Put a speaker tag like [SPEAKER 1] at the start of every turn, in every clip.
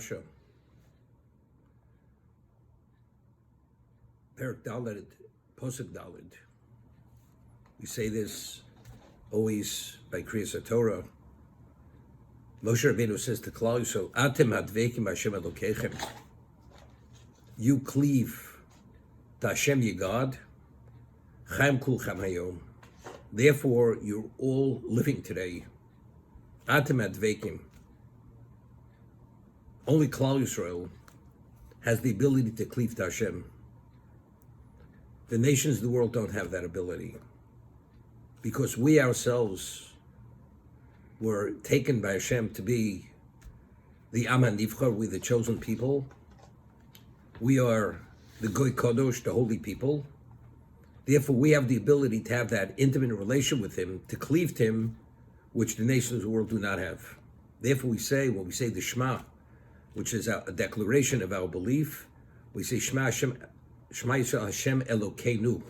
[SPEAKER 1] Parsha, Perak Dalet, Posuk Dalet. We say this always by Kriyas Torah. Moshe Rabbeinu says to Klal Yisrael, Atem hadvekim Hashem Elokeichem. You cleave to Hashem your God. Chaim kulchem hayom. Therefore, you're all living today. Atem hadvekim. Only Klal Yisrael has the ability to cleave to Hashem. The nations of the world don't have that ability, because we ourselves were taken by Hashem to be the Am HaNivchar, we the chosen people. We are the Goy Kodosh, the holy people. Therefore, we have the ability to have that intimate relation with Him, to cleave to Him, which the nations of the world do not have. Therefore, we say, when we say the Shema, which is a declaration of our belief, we say Shema Yisrael Hashem Elokeinu.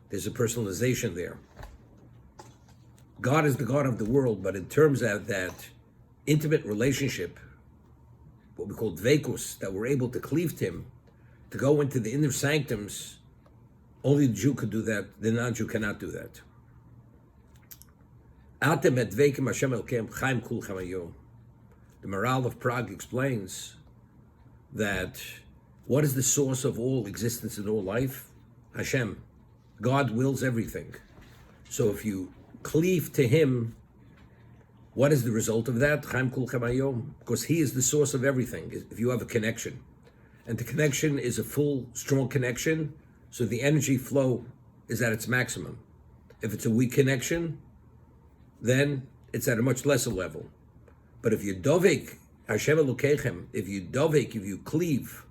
[SPEAKER 1] There's a personalization there. God is the God of the world, but in terms of that intimate relationship, what we call dveikus, that we're able to cleave to Him, to go into the inner sanctums, only the Jew could do that, the non-Jew cannot do that. Atem et dveikim Hashem Elokeim chaim kulchem hayom. The Maral of Prague explains that what is the source of all existence and all life? Hashem. God wills everything. So if you cleave to Him, what is the result of that? Chaim kulchem hayom. Because He is the source of everything, if you have a connection. And the connection is a full, strong connection, so the energy flow is at its maximum. If it's a weak connection, then it's at a much lesser level. But if you dovek, Hashem Elokeichem, if you cleave,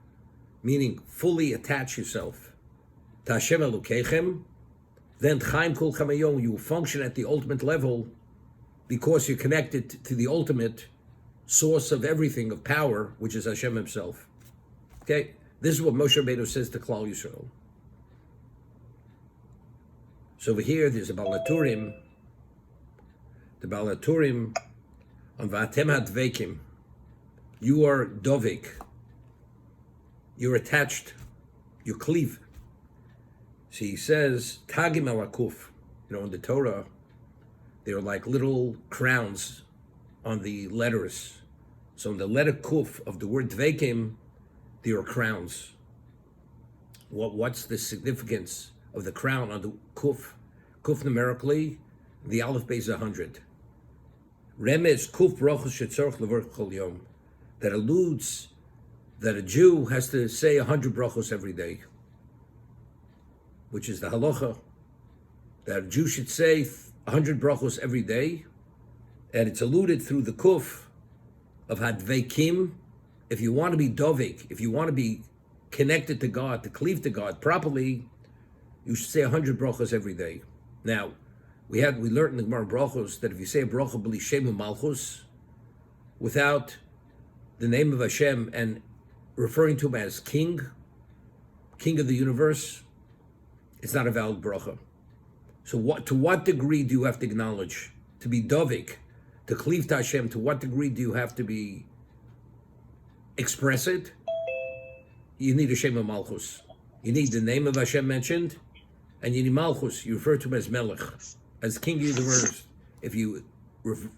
[SPEAKER 1] meaning fully attach yourself to Hashem Elokeichem, then Chaim Kulchem Hayom, you will function at the ultimate level because you're connected to the ultimate source of everything, of power, which is Hashem Himself. Okay? This is what Moshe Rabbeinu says to Klal Yisrael. So over here, there's a Balaturim. The Balaturim on Vatem HaDveikim. You are dovik. You're attached. You cleave. So he says, Tagim Alakuf. In the Torah, they're like little crowns on the letters. So in the letter Kuf of the word Dveikim, there are crowns. What's the significance of the crown on the Kuf? Kuf numerically, the Aleph base is 100. Remez Kuf Brachos Shetzorch Levorch Kol Yom. That alludes that a Jew has to say 100 brachos every day, which is the halacha, that a Jew should say 100 brachos every day, and it's alluded through the kuf of hadveikim. If you want to be dovik, if you want to be connected to God, to cleave to God properly, you should say 100 brachos every day. Now, we learned in the Gemara brachos that if you say a bracha b'li shem u'malchus, without the name of Hashem and referring to Him as King of the universe, it's not a valid bracha. So to what degree do you have to acknowledge? To be dovik, to cleave to Hashem, to what degree do you have to express it? You need a Shem Malchus. You need the name of Hashem mentioned, and you need Malchus. You refer to Him as Melech, as King of the universe. If you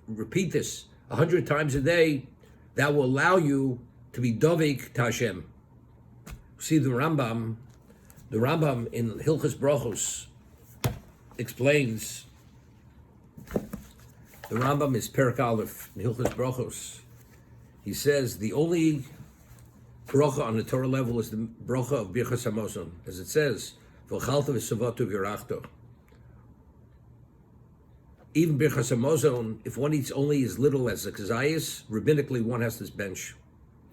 [SPEAKER 1] repeat this 100 times a day, that will allow you to be dovik to Hashem. See the Rambam in Hilchos Brachos explains, the Rambam is Perek Aleph in Hilchos Brachos. He says the only bracha on the Torah level is the bracha of Birchas Hamazon, as it says, V'chalta v'savatu v'yirachta. Even Birchas Hamazon, if one eats only as little as a kazayas, rabbinically one has this bench.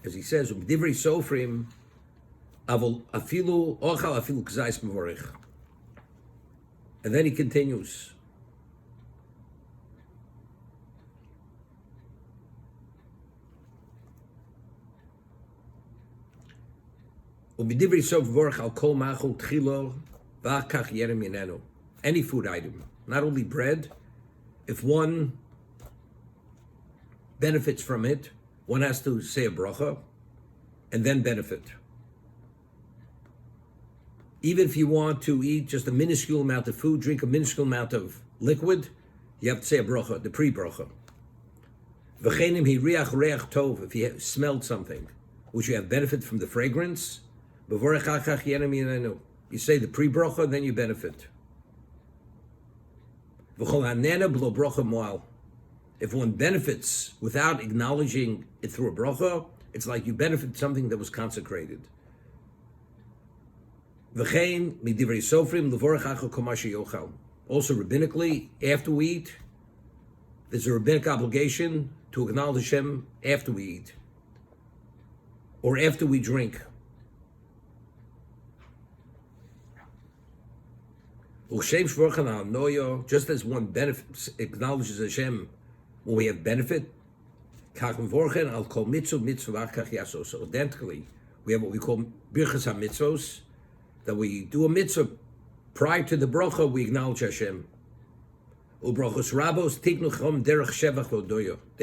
[SPEAKER 1] As he says, Divrei Sofrim, afilu ochal afilu kazayas mevorich. And then he continues. Ubidivri sof vorch al kol machul tchilo v'akach yerem yinenu. Any food item, not only bread, if one benefits from it, one has to say a bracha and then benefit. Even if you want to eat just a minuscule amount of food, drink a minuscule amount of liquid, you have to say a bracha, the pre-bracha. V'chenim hi riach reach tov, if you smelled something, which you have benefit from the fragrance, b'vorech achach yenem yinenu. You say the pre-bracha, then you benefit. V'chol hanena b'lo bracha moal. If one benefits without acknowledging it through a bracha, it's like you benefit something that was consecrated. V'chein midivrei sofrim l'vorech achach komashi yochal. Also rabbinically, after we eat, there's a rabbinic obligation to acknowledge Hashem after we eat or after we drink. Just as one benefit acknowledges Hashem when we have benefit, so identically, we have what we call birchas ha-mitzvos, that we do a mitzvah prior to the bracha, we acknowledge Hashem. There are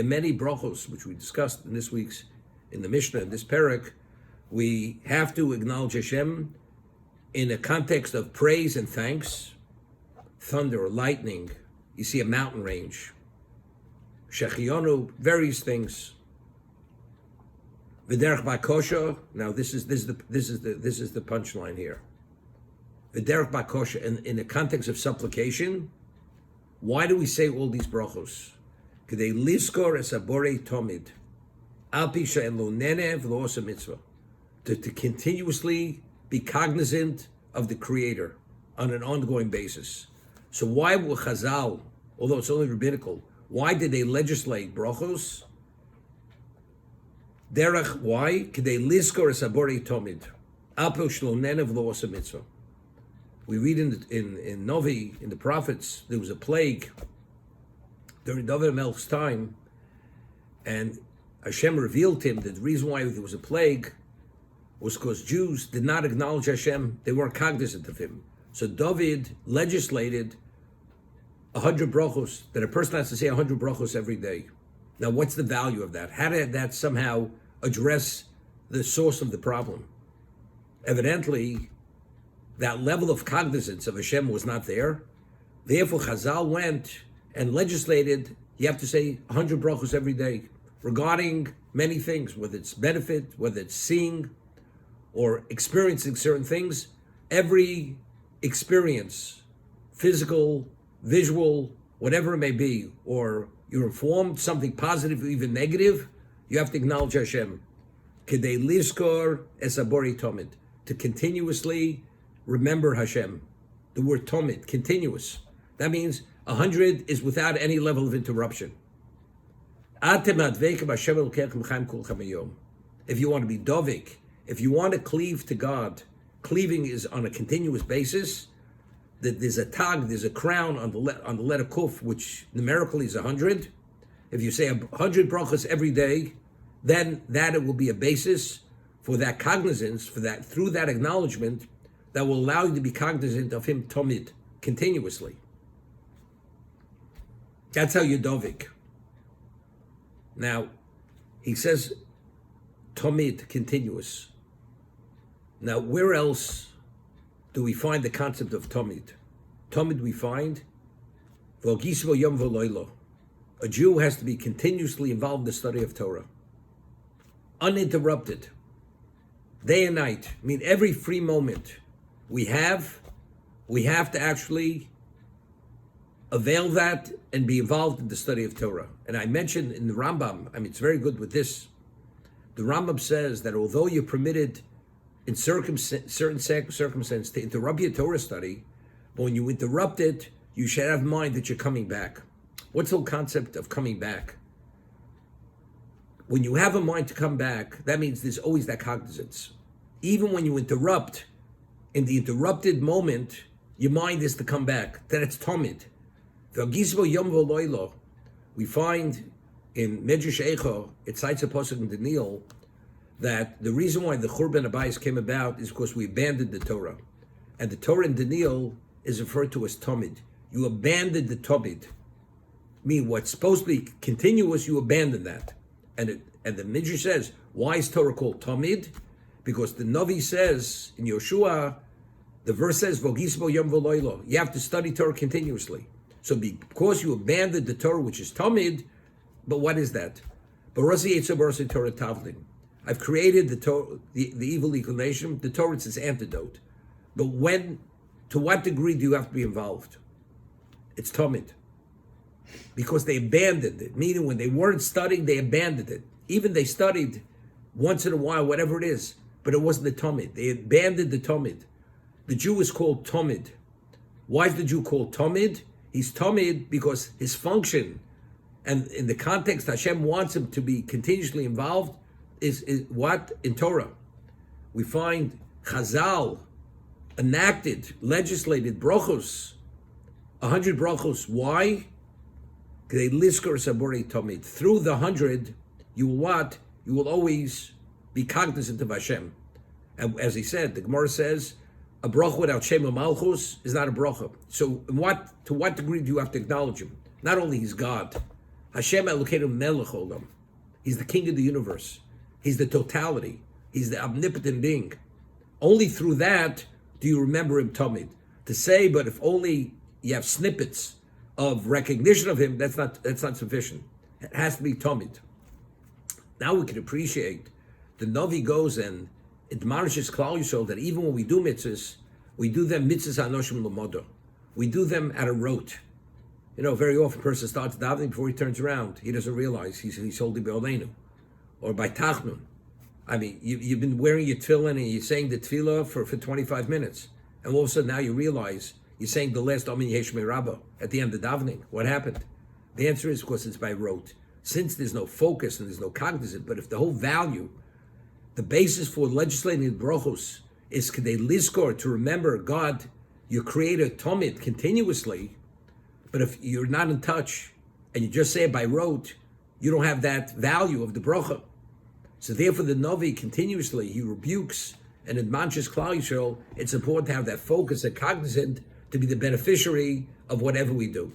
[SPEAKER 1] many brachos which we discussed in this week's, in the Mishnah, in this parak. We have to acknowledge Hashem in a context of praise and thanks. Thunder or lightning, you see a mountain range. Shechionu, various things. V'derech ba'kosha. Now this is the punchline here. V'derech ba'kosha, in the context of supplication. Why do we say all these brachos? K'dei liskor es abore tomid, al pi she'en lo neneh v'lo osa mitzvah, to continuously be cognizant of the Creator on an ongoing basis. So why will Chazal, although it's only rabbinical, why did they legislate brachos? Derech, why? K'dei liskor es abore tomid, al pi she'en lo neneh v'lo osa mitzvah. We read in Novi, in the prophets, there was a plague during David Melch's time, and Hashem revealed to him that the reason why there was a plague was because Jews did not acknowledge Hashem. They weren't cognizant of him. So David legislated 100 brachos, that a person has to say 100 brachos every day. Now, what's the value of that? How did that somehow address the source of the problem? Evidently, that level of cognizance of Hashem was not there. Therefore, Chazal went and legislated, you have to say 100 brachos every day regarding many things, whether it's benefit, whether it's seeing or experiencing certain things. Every experience, physical, visual, whatever it may be, or you're informed, something positive or even negative, you have to acknowledge Hashem. Kedei liskor es abori tomid, to continuously remember Hashem. The word tomid, continuous. That means 100 is without any level of interruption. If you want to be dovik, if you want to cleave to God, cleaving is on a continuous basis. That there's a tag, there's a crown on the letter kuf, which numerically is 100. If you say 100 brachas every day, then that it will be a basis for that cognizance, for that, through that acknowledgement, that will allow you to be cognizant of Him tomid, continuously. That's how you're dovik. Now, he says tomid, continuous. Now, where else do we find the concept of tomid? Tomid we find, a Jew has to be continuously involved in the study of Torah. Uninterrupted. Day and night. I mean, every free moment we have to actually avail that and be involved in the study of Torah. And I mentioned in the Rambam, I mean, it's very good with this. The Rambam says that although you're permitted in certain circumstances to interrupt your Torah study, but when you interrupt it, you should have in mind that you're coming back. What's the whole concept of coming back? When you have a mind to come back, that means there's always that cognizance. Even when you interrupt, in the interrupted moment, your mind is to come back. That it's tomid. We find in Medrash Eicha, it cites a pasuk in Daniel, that the reason why the Churban Abayis came about is because we abandoned the Torah. And the Torah in Daniel is referred to as tomid. You abandoned the tomid. I mean, what's supposed to be continuous, you abandon that. And And the Midrash says, why is Torah called Tamid? Because the Navi says in Yoshua, the verse says, Vogisbo Yom V'Loilo. You have to study Torah continuously. So because you abandoned the Torah, which is Tamid, but what is that? Barasi Yetzer Barasi Torah Tavlin. I've created the Torah, the evil inclination. The Torah is its antidote. But to what degree do you have to be involved? It's Tamid. Because they abandoned it. Meaning when they weren't studying, they abandoned it. Even they studied once in a while, whatever it is, but it wasn't the Tamid. They abandoned the Tamid. The Jew is called Tamid. Why is the Jew called Tamid? He's Tamid because his function, and in the context Hashem wants him to be continuously involved, is what? In Torah. We find Chazal enacted, legislated brachos, 100 brachos. Why? Through the 100, you will what? You will always be cognizant of Hashem. And as he said, the Gemara says, a bracha without Shem Malchus is not a bracha. So to what degree do you have to acknowledge him? Not only he's God, Hashem Elokeinu Melech Olam. He's the king of the universe. He's the totality. He's the omnipotent being. Only through that do you remember him Tamid. To say, but if only you have snippets of recognition of him, that's not sufficient. It has to be Tamid. Now we can appreciate the Navi goes and admonishes Klal Yisrael that even when we do mitzvahs, we do them mitzvahs anoshim l'modo. We do them at a rote. Very often a person starts davening before he turns around. He doesn't realize he's holding be'olenu. Or by tachnun. I mean, you've been wearing your tefillin and you're saying the tefillah for 25 minutes. And all of a sudden now you realize you're saying the last Amin Yeshmei Rabbah at the end of davening. What happened? The answer is because it's by rote. Since there's no focus and there's no cognizant, but if the whole value, the basis for legislating the brachos is kedei lizkor, to remember God, your creator, Tamid, continuously, but if you're not in touch and you just say it by rote, you don't have that value of the bracha. So therefore the Navi continuously, he rebukes and admonishes Klal Yisrael. It's important to have that focus and cognizant to be the beneficiary of whatever we do.